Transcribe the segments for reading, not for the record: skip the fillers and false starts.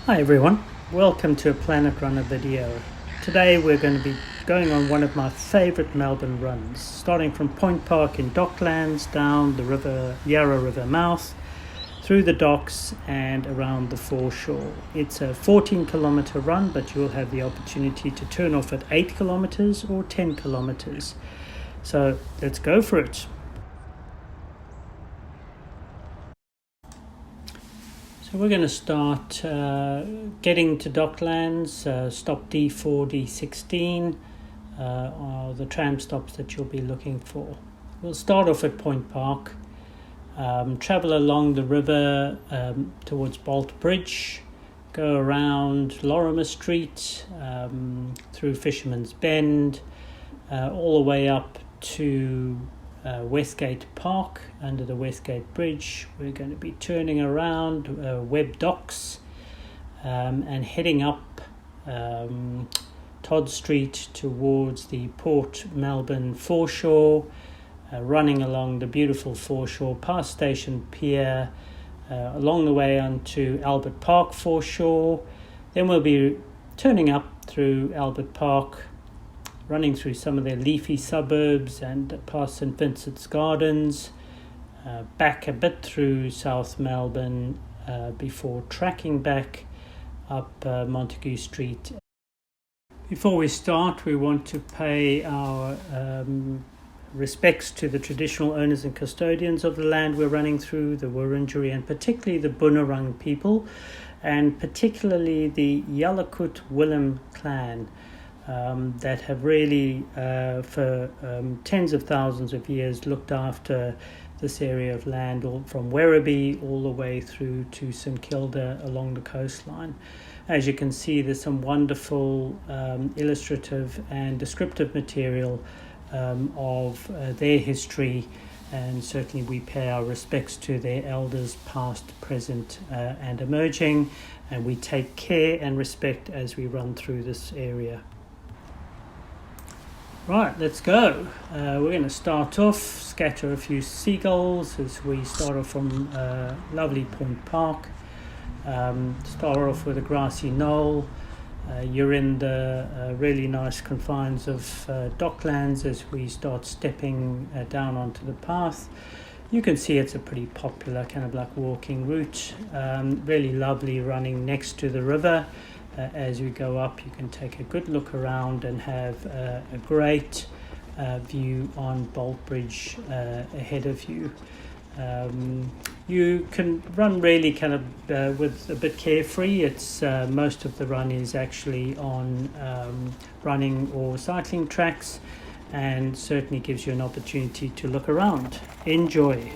Hi everyone, welcome to a Planet Runner video. Today we're going to be going on one of my favourite Melbourne runs, starting from Point Park in Docklands, down the Yarra River mouth, through the docks and around the foreshore. It's a 14-kilometre run, but you'll have the opportunity to turn off at 8 kilometres or 10 kilometres. So let's go for it. So we're going to start getting to Docklands. Stop D4, D16 are the tram stops that you'll be looking for. We'll start off at Point Park, travel along the river towards Bolt Bridge, go around Lorimer Street, through Fisherman's Bend, all the way up to Westgate Park under the Westgate Bridge. We're going to be turning around Webb Docks and heading up Todd Street towards the Port Melbourne foreshore, running along the beautiful foreshore past Station Pier, along the way onto Albert Park foreshore. Then we'll be turning up through Albert Park, running through some of their leafy suburbs and past St Vincent's Gardens, back a bit through South Melbourne before tracking back up Montague Street. Before we start, we want to pay our respects to the traditional owners and custodians of the land we're running through, the Wurundjeri, and particularly the Bunurong people, and particularly the Yalukut Willem clan, that have really, for tens of thousands of years, looked after this area of land, all from Werribee all the way through to St Kilda along the coastline. As you can see, there's some wonderful illustrative and descriptive material of their history, and certainly we pay our respects to their elders past, present and emerging, and we take care and respect as we run through this area. Right, let's go. We're going to start off, scatter a few seagulls as we start off from lovely Point Park. Start off with a grassy knoll. You're in the really nice confines of Docklands as we start stepping down onto the path. You can see it's a pretty popular kind of like walking route. Really lovely running next to the river. As we go up, you can take a good look around and have a great view on Bolt Bridge ahead of you. You can run really kind of with a bit carefree. It's most of the run is actually on running or cycling tracks, and certainly gives you an opportunity to look around. Enjoy.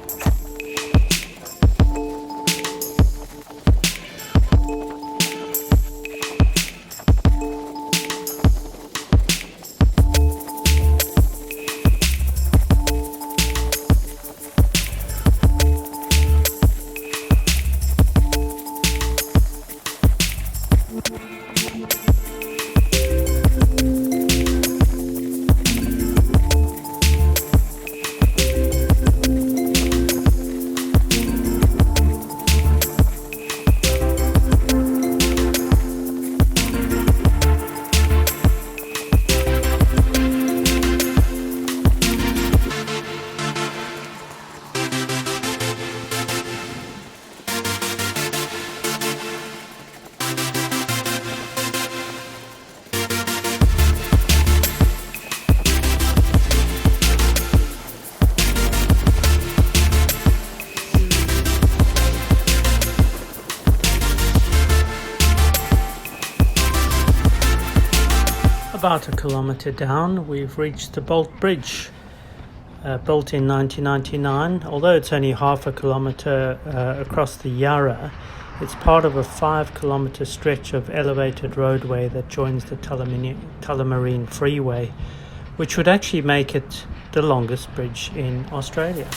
About a kilometre down, we've reached the Bolt Bridge, built in 1999. Although it's only half a kilometre across the Yarra, it's part of a 5-kilometre stretch of elevated roadway that joins the Tullamarine Freeway, which would actually make it the longest bridge in Australia.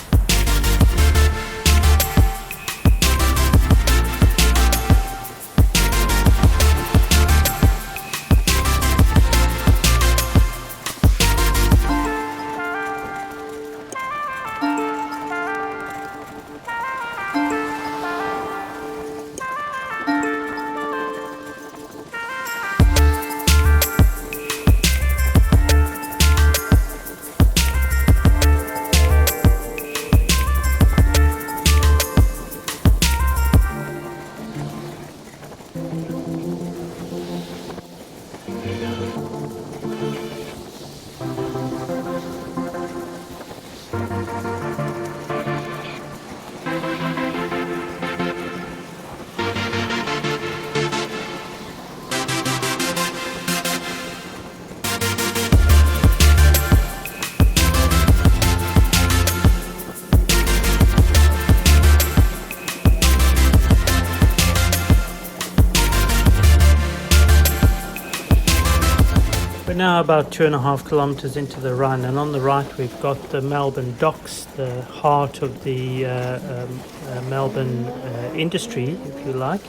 about 2.5 kilometres into the run, and on the right we've got the Melbourne docks, the heart of the Melbourne industry, if you like.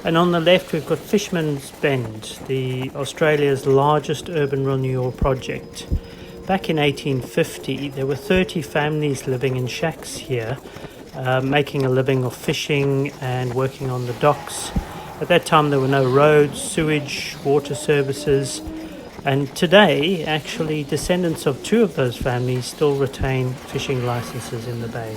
And on the left we've got Fisherman's Bend, the Australia's largest urban renewal project. Back in 1850 there were 30 families living in shacks here, making a living of fishing and working on the docks. At that time there were no roads, sewage, water services, and today actually descendants of two of those families still retain fishing licenses in the bay.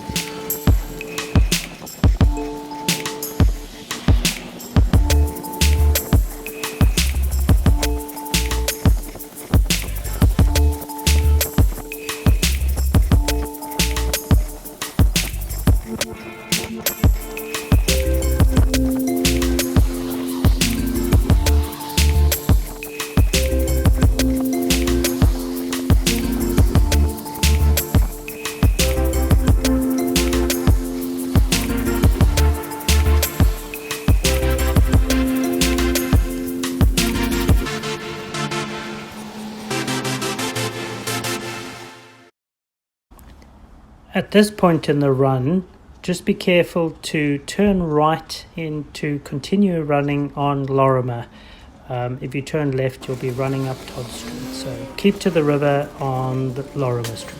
At this point in the run, just be careful to turn right in to continue running on Lorimer. If you turn left, you'll be running up Todd Street. So keep to the river on the Lorimer Street.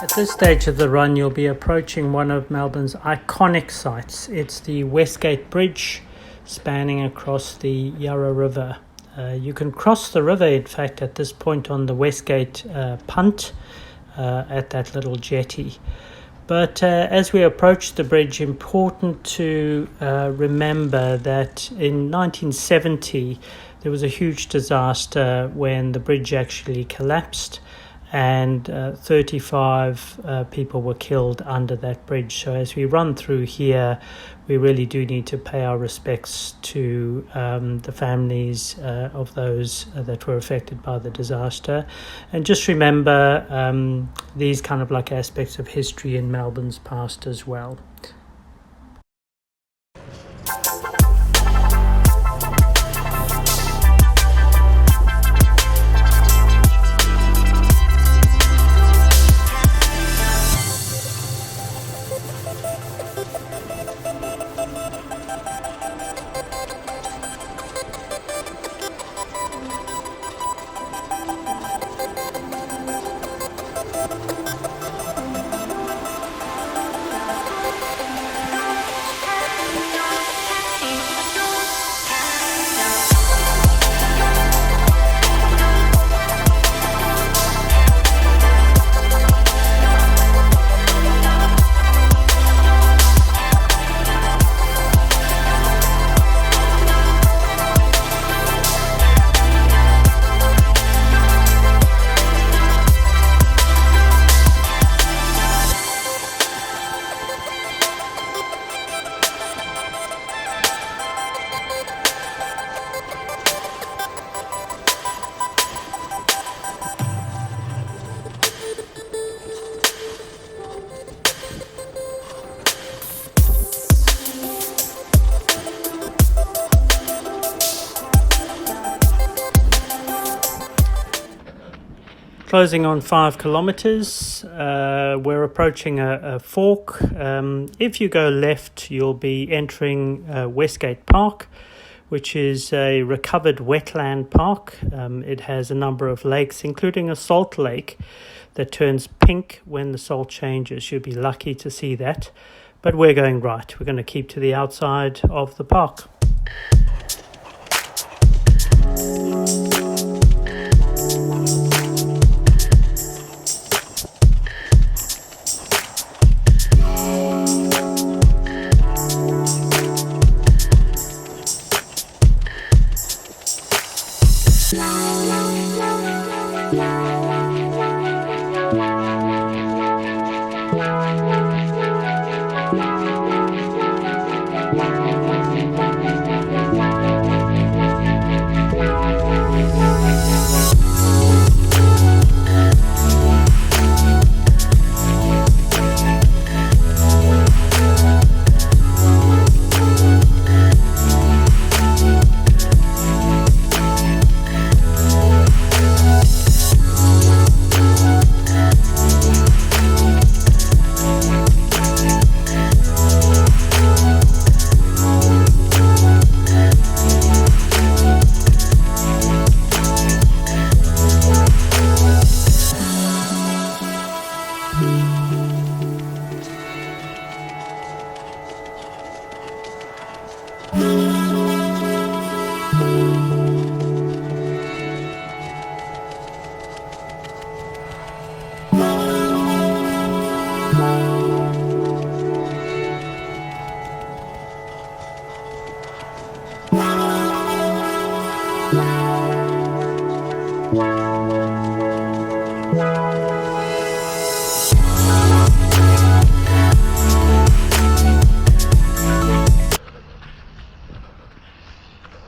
At this stage of the run, you'll be approaching one of Melbourne's iconic sites. It's the Westgate Bridge, spanning across the Yarra River. You can cross the river, in fact, at this point on the Westgate punt at that little jetty. But as we approach the bridge, important to remember that in 1970 there was a huge disaster when the bridge actually collapsed, and 35 people were killed under that bridge. So as we run through here, we really do need to pay our respects to the families of those that were affected by the disaster. And just remember these kind of like aspects of history in Melbourne's past as well. Closing on 5 kilometers, we're approaching a fork. If you go left, you'll be entering Westgate Park, which is a recovered wetland park. It has a number of lakes, including a salt lake that turns pink when the salt changes. You'll be lucky to see that. But we're going right. We're going to keep to the outside of the park.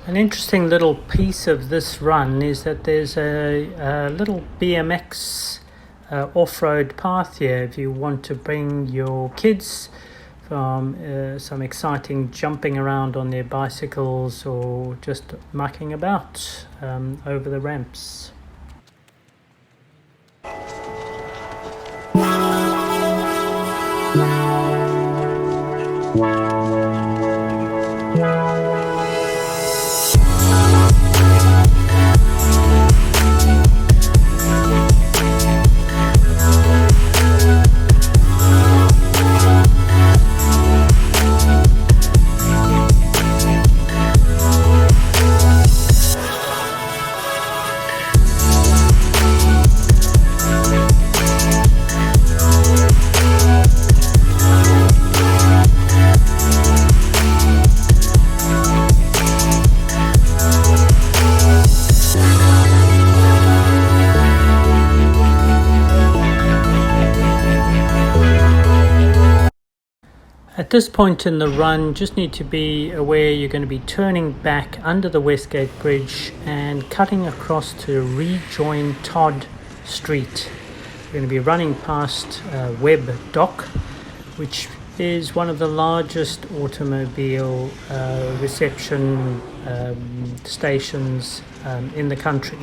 An interesting little piece of this run is that there's a little BMX off-road path here if you want to bring your kids from some exciting jumping around on their bicycles or just mucking about over the ramps. At this point in the run, just need to be aware you're going to be turning back under the Westgate Bridge and cutting across to rejoin Todd Street. We're going to be running past Webb Dock, which is one of the largest automobile reception stations in the country.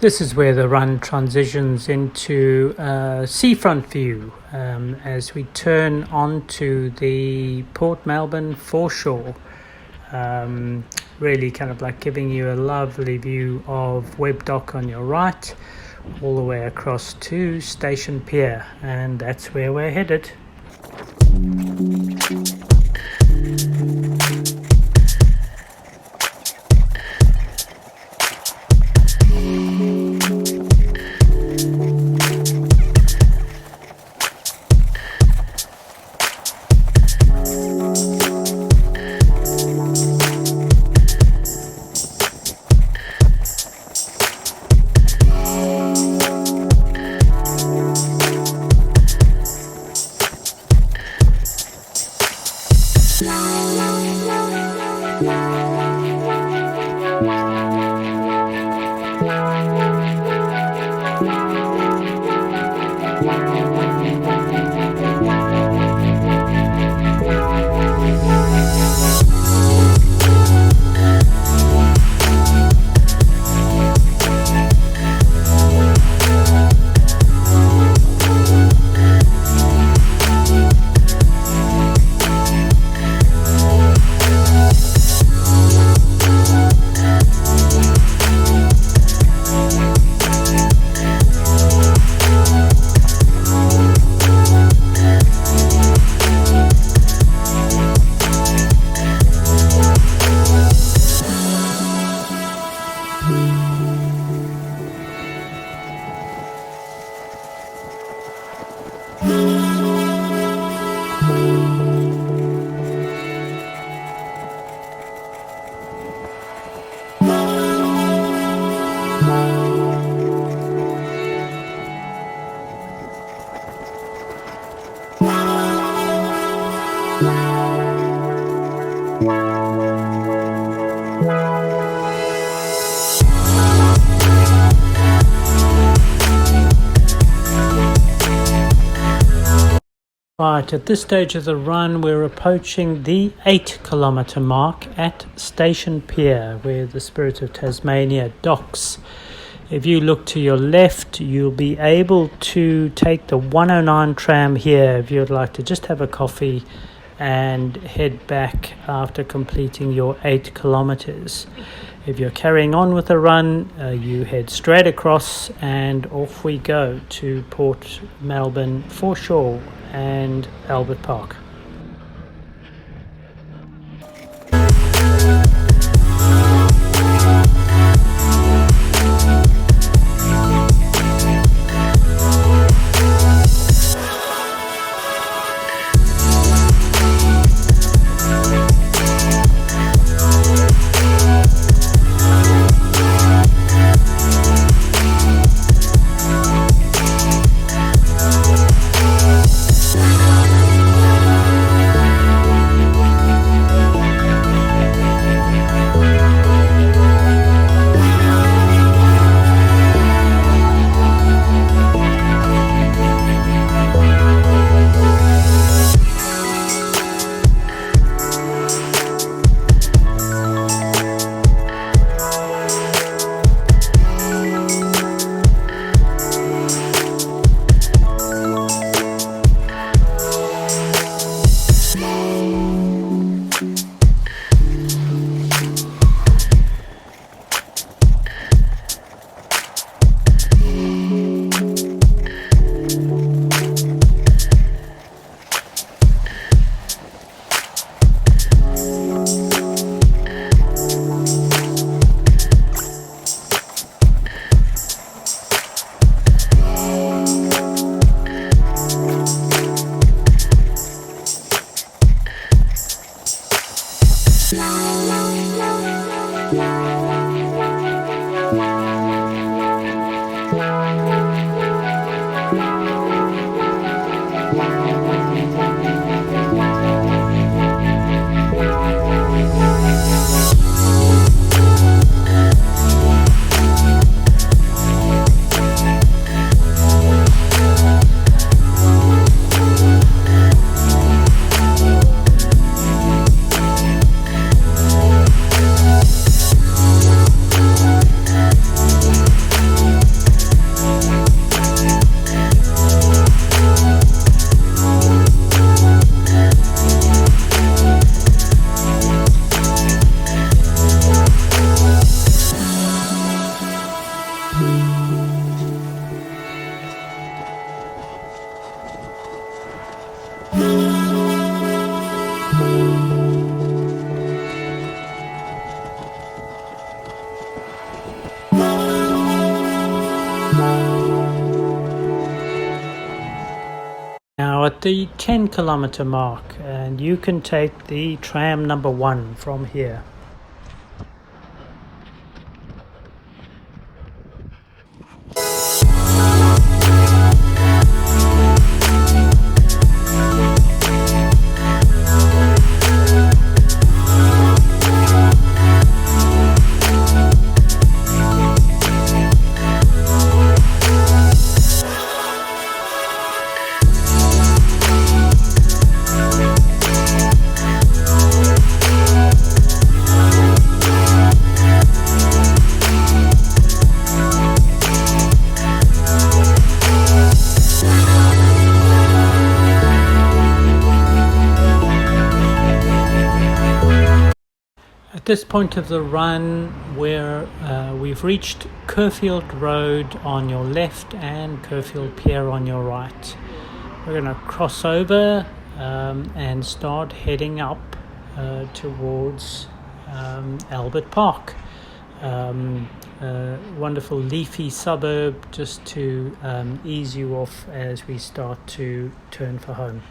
This is where the run transitions into seafront view as we turn onto the Port Melbourne foreshore. Really kind of like giving you a lovely view of Webb Dock on your right, all the way across to Station Pier, and that's where we're headed. Right, at this stage of the run, we're approaching the 8-kilometre mark at Station Pier, where the Spirit of Tasmania docks. If you look to your left, you'll be able to take the 109 tram here if you'd like to just have a coffee and head back after completing your 8 kilometres. If you're carrying on with the run, you head straight across and off we go to Port Melbourne foreshore and Albert Park. Now at the 10-kilometre mark, and you can take the tram number 1 from here. At this point of the run, we've reached Kerfield Road on your left and Kerfield Pier on your right. We're going to cross over and start heading up towards Albert Park. A wonderful leafy suburb just to ease you off as we start to turn for home.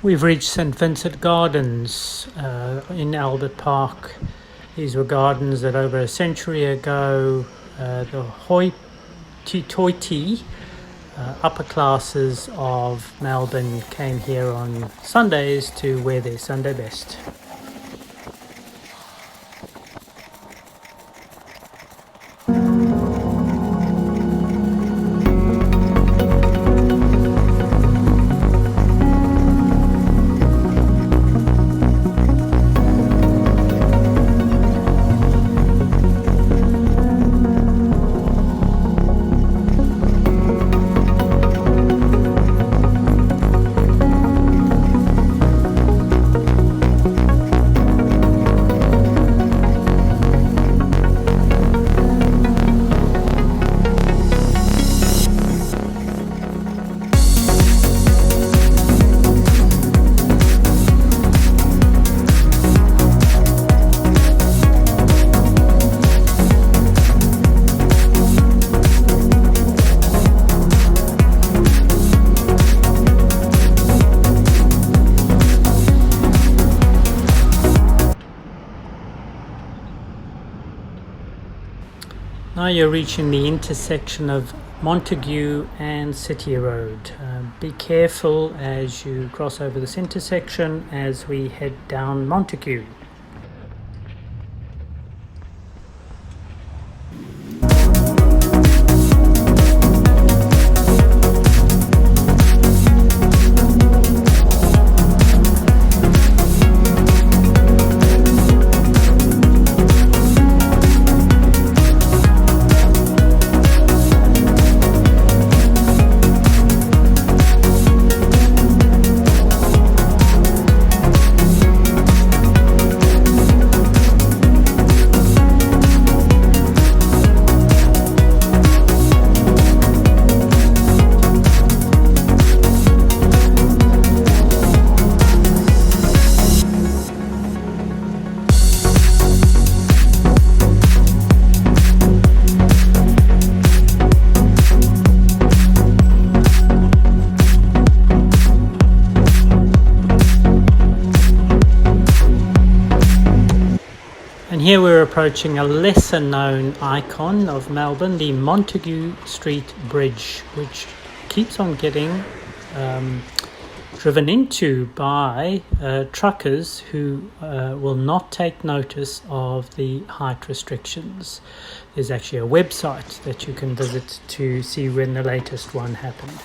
We've reached St Vincent Gardens in Albert Park. These were gardens that over a century ago the hoity-toity upper classes of Melbourne came here on Sundays to wear their Sunday best. Now you're reaching the intersection of Montague and City Road. Be careful as you cross over this intersection as we head down Montague. And here we're approaching a lesser known icon of Melbourne, the Montague Street Bridge, which keeps on getting driven into by truckers who will not take notice of the height restrictions. There's actually a website that you can visit to see when the latest one happened.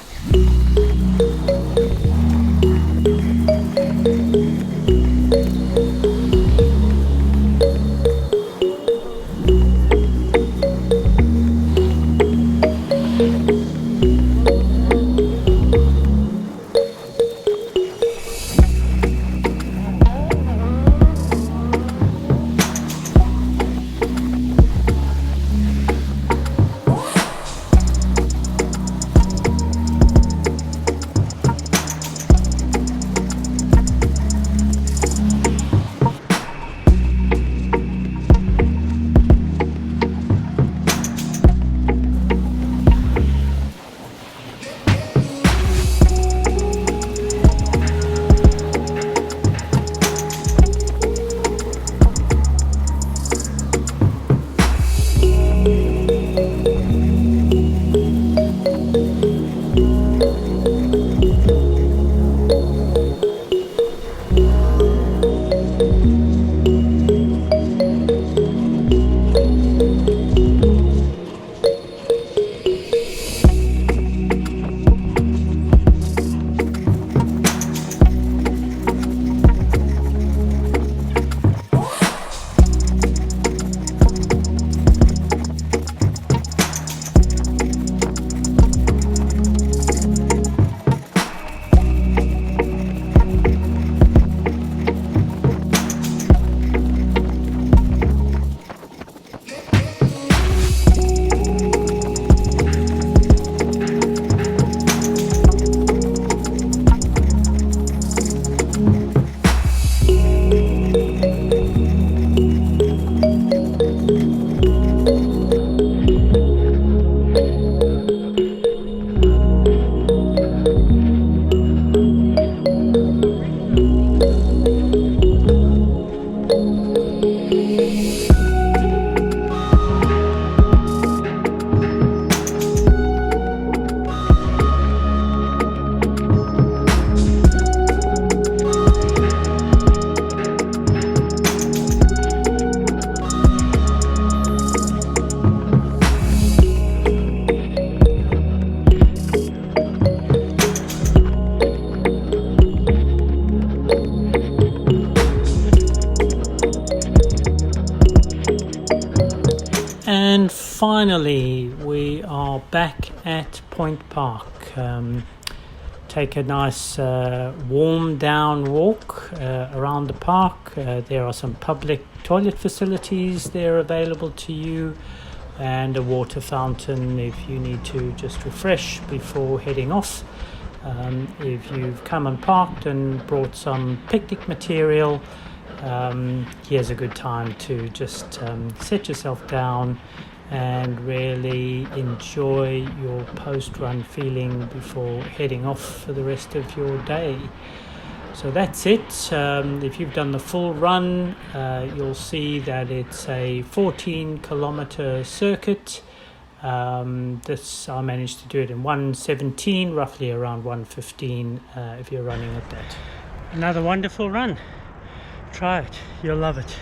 And finally, we are back at Point Park. Take a nice warm down walk around the park. There are some public toilet facilities there available to you, and a water fountain if you need to just refresh before heading off. If you've come and parked and brought some picnic material, here's a good time to just set yourself down and really enjoy your post-run feeling before heading off for the rest of your day. So that's it. If you've done the full run, you'll see that it's a 14 kilometer circuit, This I managed to do it in 1:17, roughly around 1:15 if you're running at that. Another wonderful run. Try it, you'll love it.